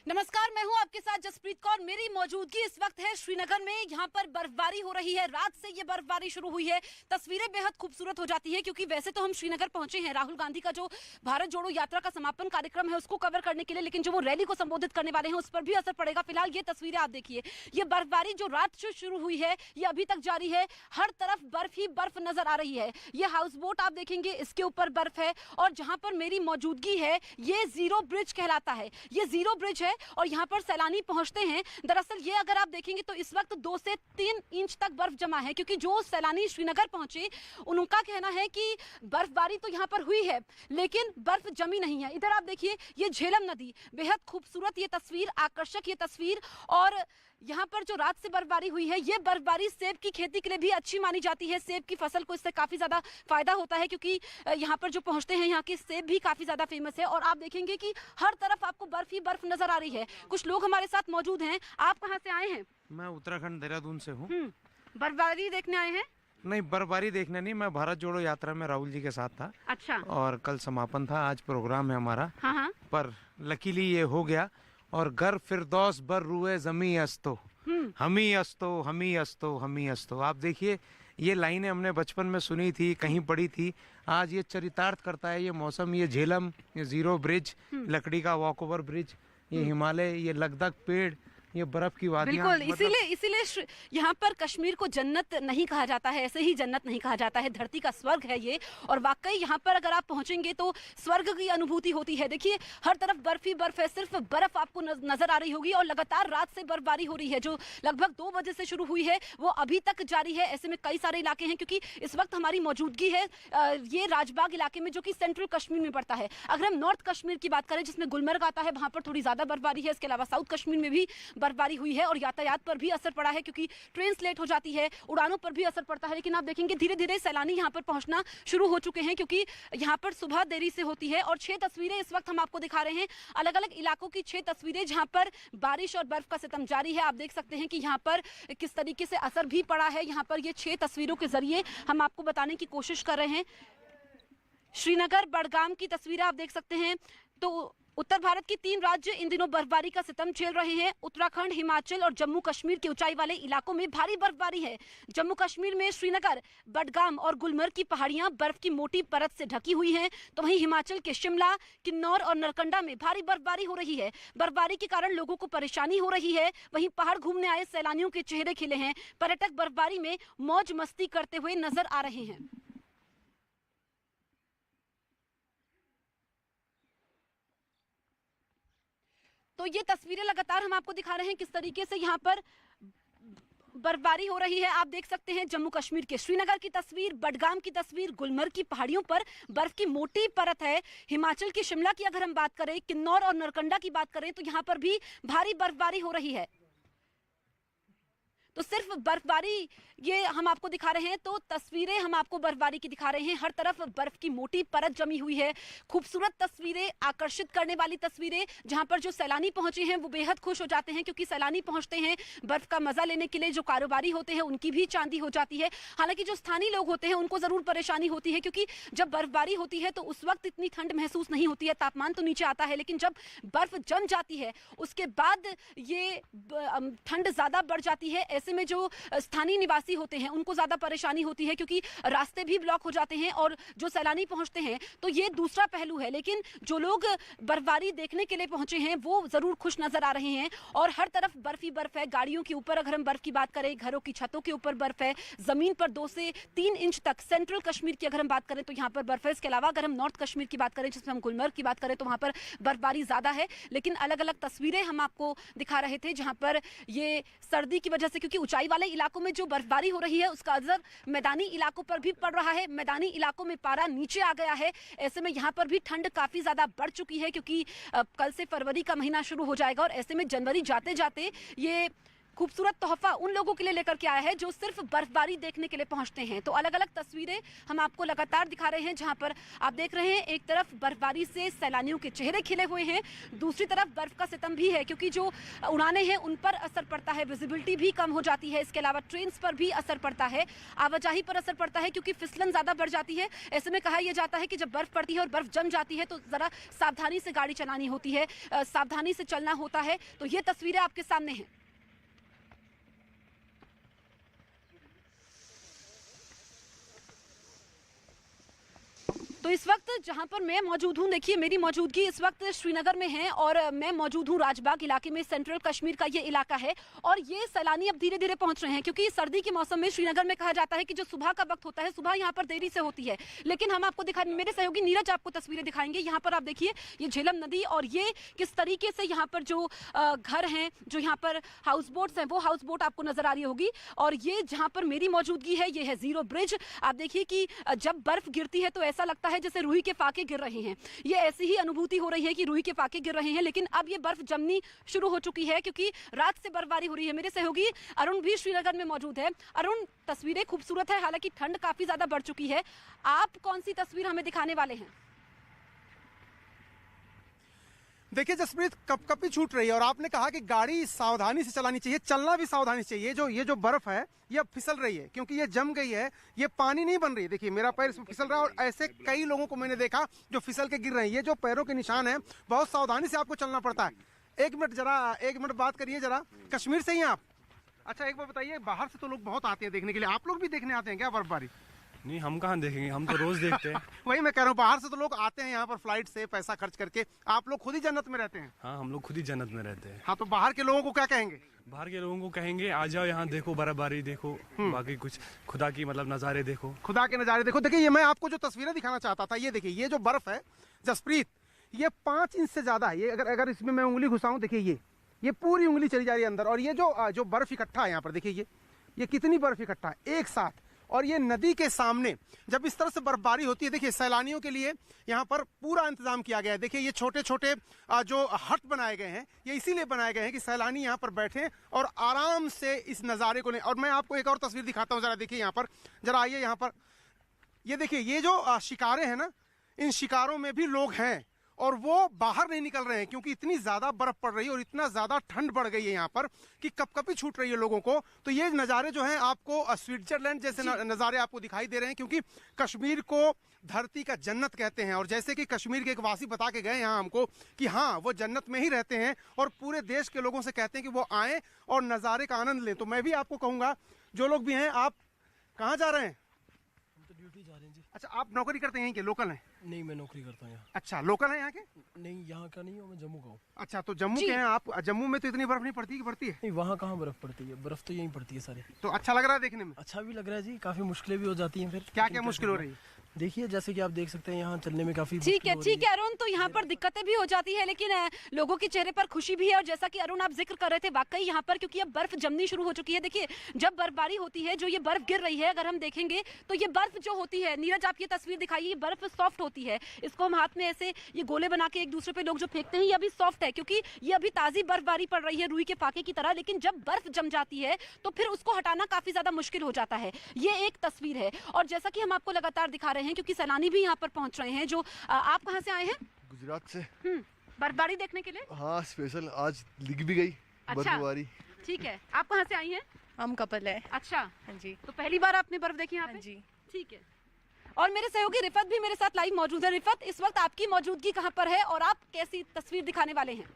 नमस्कार, मैं हूं आपके साथ जसप्रीत कौर। मेरी मौजूदगी इस वक्त है श्रीनगर में। यहां पर बर्फबारी हो रही है। रात से ये बर्फबारी शुरू हुई है। तस्वीरें बेहद खूबसूरत हो जाती है क्योंकि वैसे तो हम श्रीनगर पहुंचे हैं राहुल गांधी का जो भारत जोड़ो यात्रा का समापन कार्यक्रम है उसको कवर करने के लिए, लेकिन जो वो रैली को संबोधित करने वाले हैं उस पर भी असर पड़ेगा। फिलहाल ये तस्वीरें आप देखिए, ये बर्फबारी जो रात से शुरू हुई है ये अभी तक जारी है। हर तरफ बर्फ ही बर्फ नजर आ रही है। ये हाउस बोट आप देखेंगे, इसके ऊपर बर्फ है। और जहां पर मेरी मौजूदगी है ये जीरो ब्रिज कहलाता है। ये जीरो ब्रिज है और यहाँ पर सैलानी पहुंचते हैं। दरअसल ये अगर आप देखेंगे तो इस वक्त 2 से 3 इंच तक बर्फ जमा है क्योंकि जो सैलानी श्रीनगर पहुंचे उनका कहना है कि बर्फबारी तो यहाँ पर हुई है लेकिन बर्फ जमी नहीं है। इधर आप देखिए ये झेलम नदी, बेहद खूबसूरत ये तस्वीर, आकर्षक ये तस्वीर। और यहाँ पर जो रात से बर्फबारी हुई है ये बर्फबारी सेब की खेती के लिए भी अच्छी मानी जाती है। सेब की फसल को इससे काफी ज्यादा फायदा होता है क्योंकि यहाँ पर जो पहुंचते हैं यहाँ के सेब भी काफी ज्यादा फेमस है। और आप देखेंगे कि हर तरफ आपको बर्फ ही बर्फ नजर आ रही है। कुछ लोग हमारे साथ मौजूद हैं। आप कहाँ से आए हैं? मैं उत्तराखंड देहरादून से हूँ। बर्फबारी देखने आए हैं? नहीं, बर्फबारी देखने नहीं, मैं भारत जोड़ो यात्रा में राहुल जी के साथ था। अच्छा। और कल समापन था, आज प्रोग्राम है हमारा। हाँ। पर लकीली ये हो गया। और घर फिरदौस बर रुए जमी अस्तो, हमी अस्तो हमी अस्तो हमी अस्तो। आप देखिए ये लाइनें हमने बचपन में सुनी थी, कहीं पढ़ी थी, आज ये चरितार्थ करता है। ये मौसम, ये झेलम, ये जीरो ब्रिज, लकड़ी का वॉक ओवर ब्रिज, ये हिमालय, ये लद्दाख पेड़, ये बर्फ की वादियां। बिल्कुल, इसीलिए यहाँ पर कश्मीर को जन्नत नहीं कहा जाता है, ऐसे ही जन्नत नहीं कहा जाता है, धरती का स्वर्ग है ये। और वाकई यहाँ पर अगर आप पहुंचेंगे तो स्वर्ग की अनुभूति होती है। देखिए हर तरफ बर्फ ही बर्फ है, सिर्फ बर्फ आपको नजर आ रही होगी। और लगातार रात से बर्फबारी हो रही है जो लगभग 2 बजे से शुरू हुई है वो अभी तक जारी है। ऐसे में कई सारे इलाके हैं क्योंकि इस वक्त हमारी मौजूदगी है ये राजबाग इलाके में जो कि सेंट्रल कश्मीर में पड़ता है। अगर हम नॉर्थ कश्मीर की बात करें जिसमें गुलमर्ग आता है वहां पर थोड़ी ज्यादा बर्फबारी है। इसके अलावा साउथ कश्मीर में भी बर्फबारी हुई है और यातायात पर भी असर पड़ा है क्योंकि ट्रेन लेट हो जाती है, उड़ानों पर भी असर पड़ता है। लेकिन आप देखेंगे धीरे धीरे सैलानी यहाँ पर पहुंचना शुरू हो चुके हैं क्योंकि यहाँ पर सुबह देरी से होती है। और 6 तस्वीरें इस वक्त हम आपको दिखा रहे हैं, अलग अलग इलाकों की 6 तस्वीरें जहाँ पर बारिश और बर्फ का सितम जारी है। आप देख सकते हैं कि यहाँ पर किस तरीके से असर भी पड़ा है। यहाँ पर ये 6 तस्वीरों के जरिए हम आपको बताने की कोशिश कर रहे हैं। श्रीनगर बडगाम की तस्वीरें आप देख सकते हैं। तो उत्तर भारत के 3 राज्य इन दिनों बर्फबारी का सितम झेल रहे हैं। उत्तराखंड, हिमाचल और जम्मू कश्मीर के ऊंचाई वाले इलाकों में भारी बर्फबारी है। जम्मू कश्मीर में श्रीनगर, बडगाम और गुलमर्ग की पहाड़ियां बर्फ की मोटी परत से ढकी हुई हैं, तो वहीं हिमाचल के शिमला, किन्नौर और नरकंडा में भारी बर्फबारी हो रही है। बर्फबारी के कारण लोगों को परेशानी हो रही है। वहीं पहाड़ घूमने आए सैलानियों के चेहरे खिले हैं। पर्यटक बर्फबारी में मौज मस्ती करते हुए नजर आ रहे हैं। तो ये तस्वीरें लगातार हम आपको दिखा रहे हैं किस तरीके से यहाँ पर बर्फबारी हो रही है। आप देख सकते हैं जम्मू कश्मीर के श्रीनगर की तस्वीर, बडगाम की तस्वीर, गुलमर्ग की पहाड़ियों पर बर्फ की मोटी परत है। हिमाचल के शिमला की अगर हम बात करें, किन्नौर और नरकंडा की बात करें तो यहाँ पर भी भारी बर्फबारी हो रही है। तो सिर्फ बर्फबारी ये हम आपको दिखा रहे हैं, तो तस्वीरें हम आपको बर्फबारी की दिखा रहे हैं। हर तरफ बर्फ की मोटी परत जमी हुई है। खूबसूरत तस्वीरें, आकर्षित करने वाली तस्वीरें, जहां पर जो सैलानी पहुंचे हैं वो बेहद खुश हो जाते हैं क्योंकि सैलानी पहुंचते हैं बर्फ का मजा लेने के लिए। जो कारोबारी होते हैं उनकी भी चांदी हो जाती है। हालांकि जो स्थानीय लोग होते हैं उनको जरूर परेशानी होती है क्योंकि जब बर्फबारी होती है तो उस वक्त इतनी ठंड महसूस नहीं होती है, तापमान तो नीचे आता है, लेकिन जब बर्फ जम जाती है उसके बाद ये ठंड ज्यादा बढ़ जाती है। ऐसे में जो स्थानीय निवासी होते हैं उनको ज्यादा परेशानी होती है क्योंकि रास्ते भी ब्लॉक हो जाते हैं और जो सैलानी पहुंचते हैं तो ये दूसरा पहलू है। लेकिन जो लोग बर्फबारी देखने के लिए पहुंचे हैं वो जरूर खुश नजर आ रहे हैं। और हर तरफ बर्फ ही बर्फ है। गाड़ियों के ऊपर अगर हम बर्फ की बात करें, घरों की छतों के ऊपर बर्फ है। जमीन पर 2 से 3 इंच तक सेंट्रल कश्मीर की अगर हम बात करें तो यहाँ पर बर्फ है। इसके अलावा अगर हम नॉर्थ कश्मीर की बात करें जिसमें हम गुलमर्ग की बात करें तो वहां पर बर्फबारी ज्यादा है। लेकिन अलग अलग तस्वीरें हम आपको दिखा रहे थे जहां पर ये सर्दी की वजह से, क्योंकि ऊंचाई वाले इलाकों में जो बर्फबारी हो रही है उसका असर मैदानी इलाकों पर भी पड़ रहा है। मैदानी इलाकों में पारा नीचे आ गया है। ऐसे में यहाँ पर भी ठंड काफी ज्यादा बढ़ चुकी है क्योंकि कल से फरवरी का महीना शुरू हो जाएगा और ऐसे में जनवरी जाते जाते ये खूबसूरत तोहफा उन लोगों के लिए लेकर के आया है जो सिर्फ बर्फबारी देखने के लिए पहुंचते हैं। तो अलग अलग तस्वीरें हम आपको लगातार दिखा रहे हैं, जहां पर आप देख रहे हैं एक तरफ बर्फबारी से सैलानियों के चेहरे खिले हुए हैं, दूसरी तरफ बर्फ का सितम भी है क्योंकि जो उड़ानें हैं उन पर असर पड़ता है, विजिबिलिटी भी कम हो जाती है। इसके अलावा ट्रेन पर भी असर पड़ता है, आवाजाही पर असर पड़ता है क्योंकि फिसलन ज़्यादा बढ़ जाती है। ऐसे में कहा यह जाता है कि जब बर्फ पड़ती है और बर्फ जम जाती है तो ज़रा सावधानी से गाड़ी चलानी होती है, सावधानी से चलना होता है। तो ये तस्वीरें आपके सामने हैं। तो इस वक्त जहां पर मैं मौजूद हूं, देखिए मेरी मौजूदगी इस वक्त श्रीनगर में है और मैं मौजूद हूं राजबाग इलाके में। सेंट्रल कश्मीर का ये इलाका है और ये सैलानी अब धीरे धीरे पहुंच रहे हैं क्योंकि सर्दी के मौसम में श्रीनगर में कहा जाता है कि जो सुबह का वक्त होता है, सुबह यहाँ पर देरी से होती है। लेकिन हम आपको मेरे सहयोगी नीरज आपको तस्वीरें दिखाएंगे। यहाँ पर आप देखिए ये झेलम नदी और ये किस तरीके से यहाँ पर जो घर हैं, जो यहाँ पर हाउस बोट्स हैं, वो हाउस बोट आपको नजर आ रही होगी। और ये जहाँ पर मेरी मौजूदगी है ये है जीरो ब्रिज। आप देखिए कि जब बर्फ गिरती है तो ऐसा लगता है जैसे रूही के फाके गिर रहे हैं। ये ऐसी ही अनुभूति हो रही है कि रूही के फाके गिर रहे हैं। लेकिन अब ये बर्फ जमनी शुरू हो चुकी है क्योंकि रात से बर्फबारी हो रही है। मेरे सहयोगी अरुण भी श्रीनगर में मौजूद है। अरुण, तस्वीरें खूबसूरत है, हालांकि ठंड काफी ज्यादा बढ़ चुकी है। आप कौन सी तस्वीर हमें दिखाने वाले हैं? देखिए जसप्रीत, कपकपी छूट रही है और आपने कहा कि गाड़ी सावधानी से चलानी चाहिए, चलना भी सावधानी से चाहिए। ये जो बर्फ है ये अब फिसल रही है क्योंकि ये जम गई है, ये पानी नहीं बन रही है। देखिए मेरा पैर इसमें फिसल रहा है और ऐसे कई लोगों को मैंने देखा जो फिसल के गिर रहे हैं। ये जो पैरों के निशान है, बहुत सावधानी से आपको चलना पड़ता है। एक मिनट बात करिए जरा। कश्मीर से ही हैं आप? अच्छा एक बार बताइए, बाहर से तो लोग बहुत आते हैं देखने के लिए, आप लोग भी देखने आते हैं क्या बर्फबारी? नहीं, हम कहाँ देखेंगे, हम तो रोज देखते हैं। वही मैं कह रहा हूँ, बाहर से तो लोग आते हैं यहाँ पर फ्लाइट से पैसा खर्च करके। आप लोग खुद ही जन्नत में रहते हैं। हाँ, हम लोग खुद ही जन्नत में रहते हैं। हाँ, तो बाहर के लोगों को क्या कहेंगे? बाहर के लोगों को कहेंगे आ जाओ यहाँ देखो, बर्फबारी देखो, बाकी कुछ खुदा की मतलब नज़ारे देखो। खुदा के नज़ारे देखो। देखिए ये मैं आपको जो तस्वीरें दिखाना चाहता था, ये देखिए ये जो बर्फ है जसप्रीत, ये 5 इंच से ज्यादा है। ये अगर इसमें मैं उंगली घुसाऊं, देखिए ये पूरी उंगली चली जा रही है अंदर। और ये जो बर्फ इकट्ठा है यहाँ पर, देखिए ये कितनी बर्फ इकट्ठा है एक साथ। और ये नदी के सामने जब इस तरह से बर्फबारी होती है, देखिए सैलानियों के लिए यहाँ पर पूरा इंतजाम किया गया है। देखिए ये छोटे छोटे जो हट बनाए गए हैं, ये इसीलिए बनाए गए हैं कि सैलानी यहाँ पर बैठें और आराम से इस नज़ारे को लें। और मैं आपको एक और तस्वीर दिखाता हूँ, जरा देखिए यहाँ पर, जरा आइए यहाँ पर। ये देखिए ये जो शिकारे हैं ना, इन शिकारों में भी लोग हैं और वो बाहर नहीं निकल रहे हैं क्योंकि इतनी ज्यादा बर्फ पड़ रही है और इतना ज्यादा ठंड बढ़ गई है यहाँ पर कि कपकपी छूट रही है लोगों को। तो ये नज़ारे जो हैं आपको स्विट्जरलैंड जैसे नज़ारे आपको दिखाई दे रहे हैं क्योंकि कश्मीर को धरती का जन्नत कहते हैं। और जैसे कि कश्मीर के एक वासी बता के गए यहाँ हमको कि हाँ वो जन्नत में ही रहते हैं और पूरे देश के लोगों से कहते हैं कि वो आएँ और नज़ारे का आनंद लें। तो मैं भी आपको कहूँगा, जो लोग भी हैं, आप कहाँ जा रहे हैं? ड्यूटी जा रहे हैं जी। अच्छा, आप नौकरी करते हैं, यहीं के लोकल हैं? नहीं, मैं नौकरी करता हूँ यहाँ। अच्छा, लोकल है यहाँ के? नहीं, यहाँ का नहीं हूँ, मैं जम्मू का हूँ। अच्छा, तो जम्मू के हैं आप। जम्मू में तो इतनी बर्फ नहीं पड़ती कि पड़ती है? नहीं, वहाँ कहाँ बर्फ पड़ती है, बर्फ तो यहीं पड़ती है सारी। तो अच्छा लग रहा है देखने में? अच्छा भी लग रहा है जी, काफी मुश्किलें भी हो जाती हैं फिर। क्या क्या मुश्किल हो रही है? देखिए जैसे कि आप देख सकते हैं यहाँ चलने में काफी ठीक है अरुण, तो यहाँ पर दिक्कतें भी हो जाती है लेकिन लोगों के चेहरे पर खुशी भी है। और जैसा कि अरुण आप जिक्र कर रहे थे, वाकई यहाँ पर क्योंकि अब बर्फ जमनी शुरू हो चुकी है। देखिए जब बर्फबारी होती है, जो ये बर्फ गिर रही है, अगर हम देखेंगे तो ये बर्फ जो होती है, नीरज आप ये तस्वीर दिखाइए, ये बर्फ सॉफ्ट होती है। इसको हम हाथ में ऐसे ये गोले बना के एक दूसरे पे लोग जो फेंकते हैं, ये अभी सॉफ्ट है क्योंकि ये अभी ताजी बर्फबारी पड़ रही है रुई के फाके की तरह। लेकिन जब बर्फ जम जाती है तो फिर उसको हटाना काफी ज्यादा मुश्किल हो जाता है। ये एक तस्वीर है और जैसा कि हम आपको लगातार दिखा रहे हैं क्योंकि सैलानी भी यहाँ पर पहुंच रहे हैं। जो आप कहाँ से आए हैं? गुजरात से। बर्फबारी देखने के लिए? हाँ, स्पेशल आज लिख भी गई बर्फबारी। ठीक है, आप कहाँ से आई हैं? हम कपल है। अच्छा, हाँ जी। तो पहली बार आपने बर्फ देखी यहाँ पे? हाँ जी। ठीक है। और मेरे सहयोगी रिफत भी मेरे साथ लाइव मौजूद है। रिफत, इस वक्त आपकी मौजूदगी कहाँ पर है और आप कैसी तस्वीर दिखाने वाले हैं?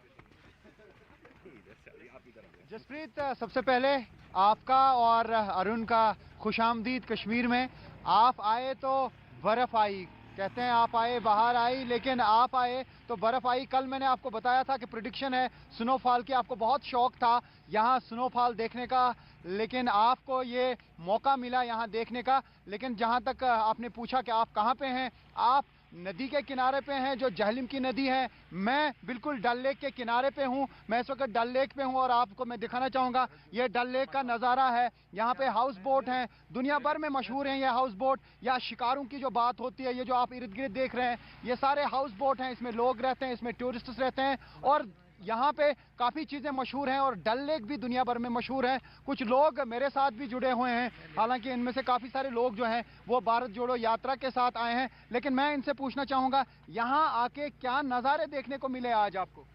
जसप्रीत, सबसे पहले आपका और अरुण का खुशामदीद कश्मीर में। आप आए तो बर्फ आई, कहते हैं आप आए बाहर आई, लेकिन आप आए तो बर्फ आई। कल मैंने आपको बताया था कि प्रेडिक्शन है स्नोफॉल की, आपको बहुत शौक था यहाँ स्नोफॉल देखने का, लेकिन आपको ये मौका मिला यहाँ देखने का। लेकिन जहाँ तक आपने पूछा कि आप कहाँ पे हैं, आप नदी के किनारे पे हैं, जो जहलिम की नदी है। मैं बिल्कुल डल लेक के किनारे पे हूँ, मैं इस वक्त डल लेक पे हूँ और आपको मैं दिखाना चाहूँगा ये डल लेक का नज़ारा है। यहाँ पे हाउस बोट हैं, दुनिया भर में मशहूर हैं ये हाउस बोट। या शिकारों की जो बात होती है, ये जो आप इर्द गिर्द देख रहे हैं, ये सारे हाउस बोट हैं, इसमें लोग रहते हैं, इसमें टूरिस्ट्स रहते हैं। और यहाँ पे काफ़ी चीज़ें मशहूर हैं और डल लेक भी दुनिया भर में मशहूर है। कुछ लोग मेरे साथ भी जुड़े हुए हैं, हालांकि इनमें से काफ़ी सारे लोग जो हैं वो भारत जोड़ो यात्रा के साथ आए हैं, लेकिन मैं इनसे पूछना चाहूँगा यहाँ आके क्या नज़ारे देखने को मिले आज आपको?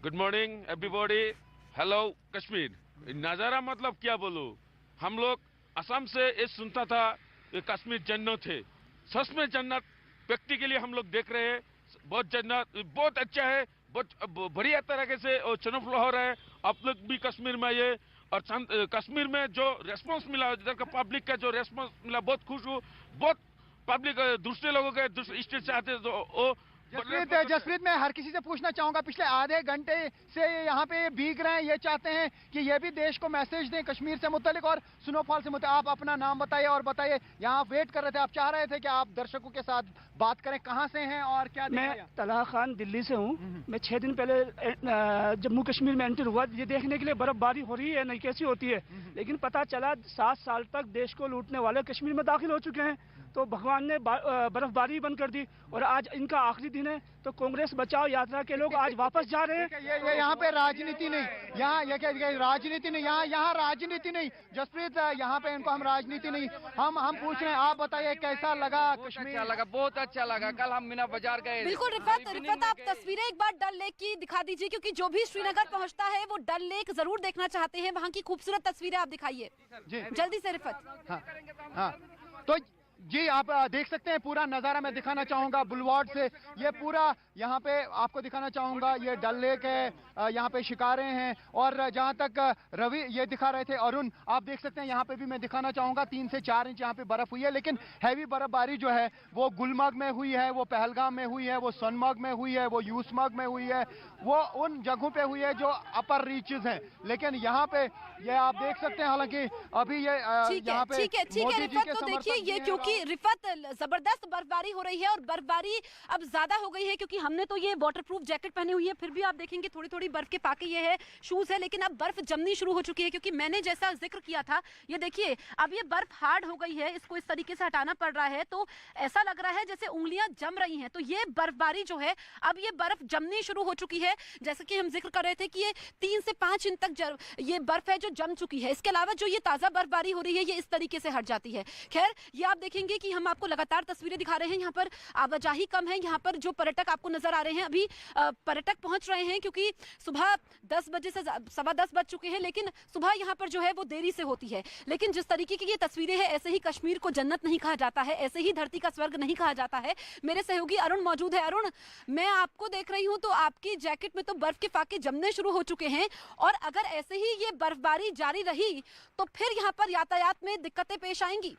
Good morning everybody, hello Kashmir. नज़ारा मतलब क्या बोलूं, हम लोग असम से ये सुनता था ये कश्मीर जन्नत है, सच में जन्नत व्यक्ति के लिए हम लोग देख रहे हैं। बहुत जन्नत, बहुत अच्छा है, बहुत बढ़िया तरीके से स्नोफॉल हो रहा है। आप लोग भी कश्मीर में आइए और कश्मीर में जो रेस्पॉन्स मिला, इधर का पब्लिक का जो रेस्पॉन्स मिला, बहुत खुश हूँ। बहुत पब्लिक दूसरे लोगों के दूसरे स्टेट से आते तो जसप्रीत, मैं हर किसी से पूछना चाहूंगा, पिछले आधे घंटे से यहाँ पे भीग रहे हैं, ये चाहते हैं कि ये भी देश को मैसेज दें कश्मीर से मुतालिक और स्नोफॉल से मुतालिक। आप अपना नाम बताइए और बताइए, यहाँ वेट कर रहे थे, आप चाह रहे थे कि आप दर्शकों के साथ बात करें, कहाँ से हैं और क्या? मैं तलहा खान दिल्ली से हूँ। मैं 6 दिन पहले जम्मू कश्मीर में एंटर हुआ, ये देखने के लिए बर्फबारी हो रही है नहीं कैसी होती है, लेकिन पता चला 7 साल तक देश को लूटने वाले कश्मीर में दाखिल हो चुके हैं। तो भगवान ने बर्फबारी बंद कर दी और आज इनका आखिरी दिन है, तो कांग्रेस बचाओ यात्रा के लोग आज वापस जा रहे हैं। ये यहाँ पे राजनीति नहीं, यहाँ ये क्या राजनीति नहीं, यहाँ राजनीति नहीं जसप्रीत, यहाँ पे इनको हम राजनीति नहीं, हम पूछ रहे हैं, आप बताइए कैसा लगा कश्मीर? अच्छा लगा, बहुत अच्छा लगा। कल हम मीना बाजार गए। बिल्कुल रिफत, आप तस्वीरें एक बार डल लेक की दिखा दीजिए, क्योंकि जो भी श्रीनगर पहुंचता है वो डल लेक जरूर देखना चाहते हैं। वहाँ की खूबसूरत तस्वीरें आप दिखाइए जल्दी से रिफत। हाँ, तो जी आप देख सकते हैं पूरा नज़ारा मैं दिखाना चाहूँगा बुलवार्ड से, ये पूरा यहाँ पे आपको दिखाना चाहूँगा। ये डल लेक है, यहाँ पे शिकारें हैं और जहाँ तक रवि ये दिखा रहे थे अरुण, आप देख सकते हैं यहाँ पे भी मैं दिखाना चाहूँगा 3 से 4 इंच यहाँ पे बर्फ़ हुई है, लेकिन हैवी बर्फबारी जो है वो गुलमर्ग में हुई है, वो पहलगाम में हुई है, वो सोनमर्ग में हुई है, वो यूसमर्ग में हुई है, वो उन जगहों पे हुई है जो अपर रीचेज हैं। लेकिन यहाँ पे ये आप देख सकते हैं, हालांकि अभी ये यहाँ पे ठीक है रिफत, तो देखिए ये क्योंकि रिफत जबरदस्त बर्फबारी हो रही है और बर्फबारी अब ज्यादा हो गई है, क्योंकि हमने तो ये वाटरप्रूफ जैकेट पहनी हुई है, फिर भी आप देखेंगे थोड़ी थोड़ी बर्फ के पाके ये है, शूज है, लेकिन अब बर्फ जमनी शुरू हो चुकी है। क्योंकि मैंने जैसा जिक्र किया था, ये देखिए अब ये बर्फ हार्ड हो गई है, इसको इस तरीके से हटाना पड़ रहा है, तो ऐसा लग रहा है जैसे उंगलियां जम रही हैं। तो ये बर्फबारी जो है, अब ये बर्फ जमनी शुरू हो चुकी है। जैसे कि हम जिक्र कर रहे थे कि ये 3 से 5 इंच तक ये बर्फ है जो जम चुकी है। इसके अलावा जो ये ताजा बर्फबारी हो रही है, ये इस तरीके से हट जाती है। खैर, ये आप देखेंगे कि हम आपको लगातार तस्वीरें दिखा रहे हैं। यहाँ पर आवाजाही कम है, यहाँ पर जो पर्यटक आपको नजर आ रहे हैं, अभी पर्यटक पहुंच रहे हैं, क्योंकि सुबह 10 बजे से 10:15 बज चुके हैं, लेकिन सुबह यहाँ पर जो है वो देरी से होती है। लेकिन जिस तरीके की ये तस्वीरें हैं, ऐसे ही कश्मीर को जन्नत नहीं कहा जाता है, ऐसे ही धरती का स्वर्ग नहीं कहा जाता है। मेरे सहयोगी अरुण मौजूद है। अरुण, मैं आपको देख रही हूँ तो आपकी जैकेट में तो बर्फ के फाके जमने शुरू हो चुके हैं, और अगर ऐसे ही ये बर्फबारी जारी रही तो फिर यहाँ पर यातायात में दिक्कतें पेश आएंगी।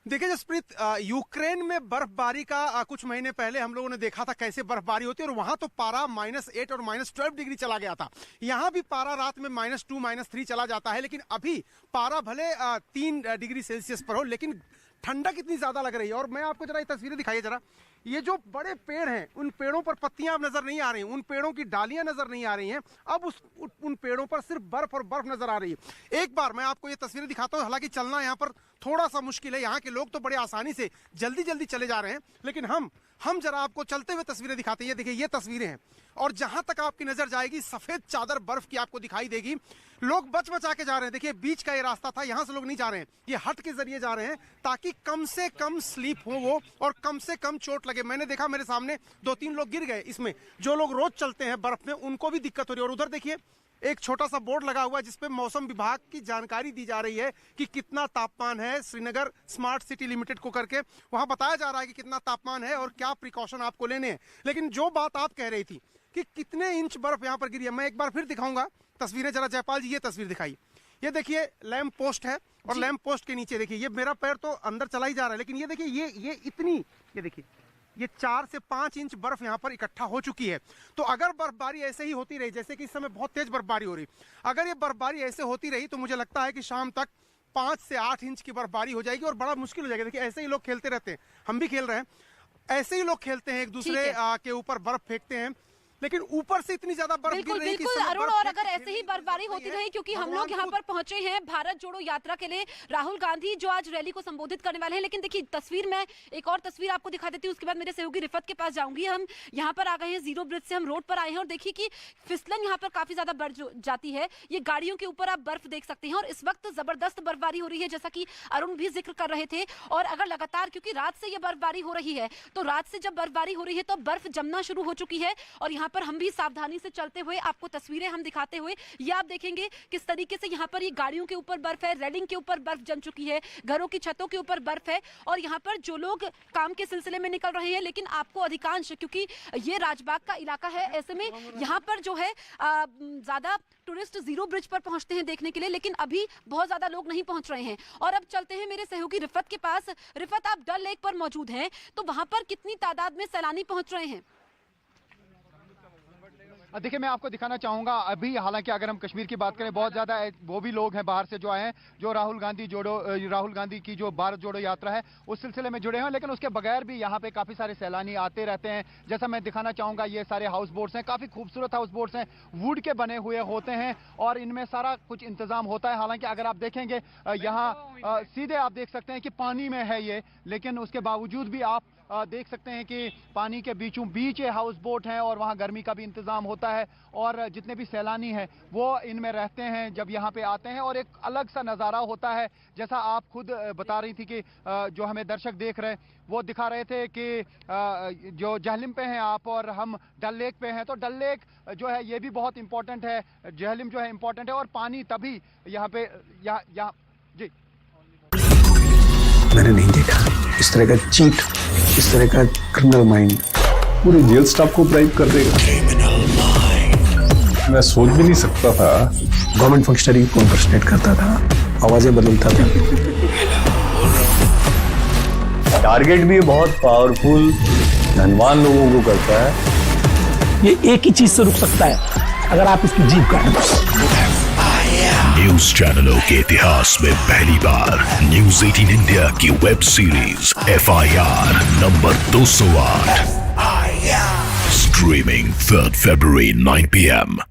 देखिए जसप्रीत, यूक्रेन में बर्फबारी का कुछ महीने पहले हम लोगों ने देखा था कैसे बर्फबारी होती है, और वहां तो पारा -8 और -12 डिग्री चला गया था। यहाँ भी पारा रात में -2 -3 चला जाता है, लेकिन अभी पारा भले 3 डिग्री सेल्सियस पर हो, लेकिन ठंडक इतनी ज्यादा लग रही है। और मैं आपको जरा ये तस्वीरें दिखाइए जरा, ये जो बड़े पेड़ हैं, उन पेड़ों पर पत्तियां अब नजर नहीं आ रही, उन पेड़ों की डालियां नजर नहीं आ रही हैं, अब उन पेड़ों पर सिर्फ बर्फ और बर्फ नजर आ रही है। एक बार मैं आपको ये तस्वीरें दिखाता हूँ, हालांकि चलना यहाँ पर थोड़ा सा मुश्किल है, यहाँ के लोग तो बड़े आसानी से जल्दी जल्दी चले जा रहे हैं, लेकिन हम जरा आपको चलते हुए तस्वीरें दिखाते हैं। ये देखिए, ये तस्वीरें हैं, और जहां तक आपकी नजर जाएगी सफेद चादर बर्फ की आपको दिखाई देगी। लोग बच बचा के जा रहे हैं। देखिए, बीच का ये रास्ता था, यहां से लोग नहीं जा रहे हैं, ये हट के जरिए जा रहे हैं, ताकि कम से कम स्लीप हो वो और कम से कम चोट लगे। मैंने देखा मेरे सामने 2-3 लोग गिर गए इसमें, जो लोग रोज चलते हैं बर्फ में उनको भी दिक्कत हो रही है। और उधर देखिए एक छोटा सा बोर्ड लगा हुआ है जिसपे मौसम विभाग की जानकारी दी जा रही है कि कितना तापमान है। श्रीनगर स्मार्ट सिटी लिमिटेड को करके वहां बताया जा रहा है कि कितना तापमान है और क्या प्रिकॉशन आपको लेने हैं। लेकिन जो बात आप कह रही थी कि कितने इंच बर्फ यहाँ पर गिरी है, मैं एक बार फिर दिखाऊंगा तस्वीरें। जरा जयपाल जी ये तस्वीर दिखाई, ये देखिए लैंप पोस्ट है, और लैंप पोस्ट के नीचे देखिए, ये मेरा पैर तो अंदर चला ही जा रहा है, लेकिन ये देखिए ये इतनी, ये देखिए ये 4 से 5 इंच बर्फ यहाँ पर इकट्ठा हो चुकी है। तो अगर बर्फबारी ऐसे ही होती रही, जैसे कि इस समय बहुत तेज बर्फबारी हो रही, अगर ये बर्फबारी ऐसे होती रही तो मुझे लगता है कि शाम तक 5 से 8 इंच की बर्फबारी हो जाएगी और बड़ा मुश्किल हो जाएगा। देखिए ऐसे ही लोग खेलते रहते हैं, हम भी खेल रहे हैं, ऐसे ही लोग खेलते हैं, एक दूसरे के ऊपर बर्फ फेंकते हैं, लेकिन ऊपर से इतनी ज्यादा बर्फ गिर बिल्कुल रही है कि बिल्कुल इस समय अरुण, बर्फ और से अगर खेलने ऐसे ही की बर्फबारी जरूरत होती नहीं है। रही, क्योंकि हम भगवान लोग यहाँ खुद- पर पहुंचे हैं भारत जोड़ो यात्रा के लिए, राहुल गांधी जो आज रैली को संबोधित करने वाले हैं। लेकिन देखिए तस्वीर में एक और तस्वीर आपको दिखा देती हूँ, उसके बाद मेरे सहयोगी रिफत के पास जाऊंगी। हम यहाँ पर आ गए हैं जीरो ब्रिज से, हम रोड पर आए हैं और देखिए कि फिसलन यहाँ पर काफी ज्यादा बढ़ जाती है। ये गाड़ियों के ऊपर आप बर्फ देख सकते हैं और इस वक्त जबरदस्त बर्फबारी हो रही है, जैसा कि अरुण भी जिक्र कर रहे थे। और अगर लगातार, क्योंकि रात से ये बर्फबारी हो रही है, तो रात से जब बर्फबारी हो रही है तो बर्फ जमना शुरू हो चुकी है। और यहाँ पर हम भी सावधानी से चलते हुए आपको तस्वीरें हम दिखाते हुए, ये आप देखेंगे किस तरीके से यहाँ पर ये गाड़ियों के ऊपर बर्फ है, रेलिंग के ऊपर बर्फ जम चुकी है, घरों की छतों के ऊपर बर्फ है। और यहाँ पर जो लोग काम के सिलसिले में निकल रहे हैं, लेकिन आपको अधिकांश, क्योंकि ये राजबाग का इलाका है, ऐसे में यहाँ पर जो है ज्यादा टूरिस्ट जीरो ब्रिज पर पहुंचते हैं देखने के लिए, लेकिन अभी बहुत ज्यादा लोग नहीं पहुंच रहे हैं। और अब चलते हैं मेरे सहयोगी रिफत के पास। रिफत, आप डल लेक पर मौजूद हैं, तो वहां पर कितनी तादाद में सैलानी पहुंच रहे हैं? देखिए, मैं आपको दिखाना चाहूंगा अभी, हालांकि अगर हम कश्मीर की बात करें, बहुत ज्यादा वो भी लोग हैं बाहर से जो आए हैं, जो राहुल गांधी की जो भारत जोड़ो यात्रा है उस सिलसिले में जुड़े हैं। लेकिन उसके बगैर भी यहाँ पे काफी सारे सैलानी आते रहते हैं। जैसा मैं दिखाना चाहूंगा, ये सारे हाउस बोट्स हैं, काफी खूबसूरत हाउस बोट्स हैं, वुड के बने हुए होते हैं और इनमें सारा कुछ इंतजाम होता है। हालांकि अगर आप देखेंगे यहाँ सीधे आप देख सकते हैं कि पानी में है ये, लेकिन उसके बावजूद भी आप देख सकते हैं कि पानी के बीचों बीच ये हाउस बोट हैं और वहाँ गर्मी का भी इंतजाम होता है। और जितने भी सैलानी हैं वो इनमें रहते हैं जब यहाँ पे आते हैं, और एक अलग सा नज़ारा होता है। जैसा आप खुद बता रही थी कि जो हमें दर्शक देख रहे हैं वो दिखा रहे थे कि जो जहलिम पे हैं आप और हम डल लेक पे हैं, तो डल लेक जो है ये भी बहुत इंपॉर्टेंट है, जहलिम जो है इंपॉर्टेंट है, और पानी तभी यहाँ पे यहाँ जी। मैंने नहीं देखा इस तरह का चीट, इस तरह का क्रिमिनल माइंड पूरे जेल स्टाफ को ब्राइब कर देगा। मैं सोच भी नहीं सकता था। गवर्नमेंट फंक्शनरी को इम्पर्सनेट करता था, आवाजें बदलता था। टारगेट भी बहुत पावरफुल धनवान लोगों को करता है। ये एक ही चीज से रुक सकता है, अगर आप इसकी जीभ काटें बस। न्यूज चैनलों के इतिहास में पहली बार न्यूज 18 इंडिया की web series FIR number 208 streaming 3 February 9 PM